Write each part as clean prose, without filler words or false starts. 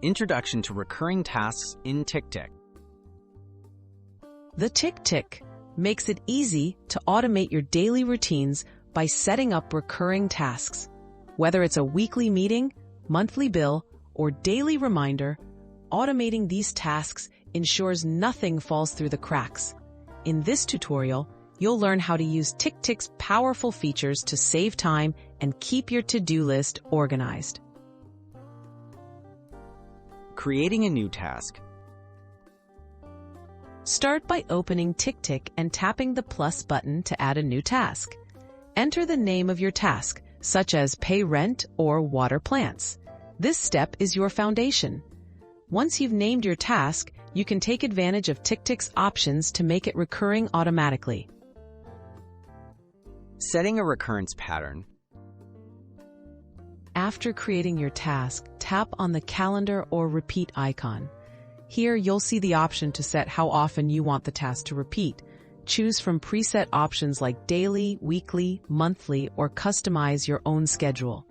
Introduction to Recurring Tasks in TickTick. The TickTick makes it easy to automate your daily routines by setting up recurring tasks. Whether it's a weekly meeting, monthly bill, or daily reminder, automating these tasks ensures nothing falls through the cracks. In this tutorial, you'll learn how to use TickTick's powerful features to save time and keep your to-do list organized. Creating a new task. Start by opening TickTick and tapping the plus button to add a new task. Enter the name of your task, such as pay rent or water plants. This step is your foundation. Once you've named your task, you can take advantage of TickTick's options to make it recurring automatically. Setting a recurrence pattern. After creating your task, tap on the calendar or repeat icon. Here, you'll see the option to set how often you want the task to repeat. Choose from preset options like daily, weekly, monthly, or customize your own schedule.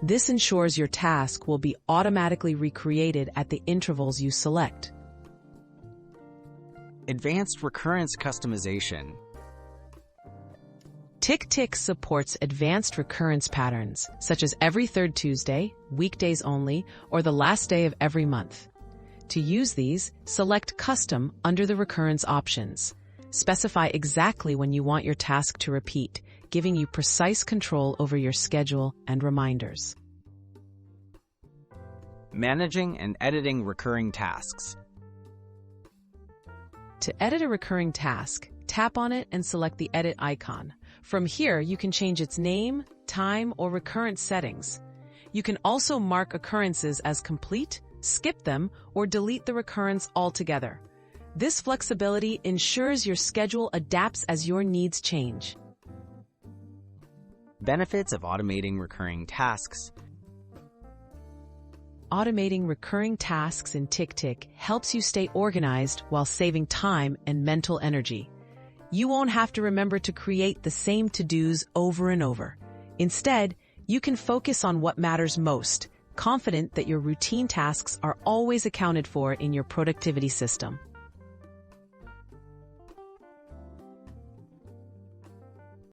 This ensures your task will be automatically recreated at the intervals you select. Advanced recurrence customization. TickTick supports advanced recurrence patterns, such as every third Tuesday, weekdays only, or the last day of every month. To use these, select Custom under the Recurrence options. Specify exactly when you want your task to repeat, giving you precise control over your schedule and reminders. Managing and editing recurring tasks. To edit a recurring task, tap on it and select the Edit icon. From here, you can change its name, time, or recurrence settings. You can also mark occurrences as complete, skip them, or delete the recurrence altogether. This flexibility ensures your schedule adapts as your needs change. Benefits of automating recurring tasks. Automating recurring tasks in TickTick helps you stay organized while saving time and mental energy. You won't have to remember to create the same to-dos over and over. Instead, you can focus on what matters most, confident that your routine tasks are always accounted for in your productivity system.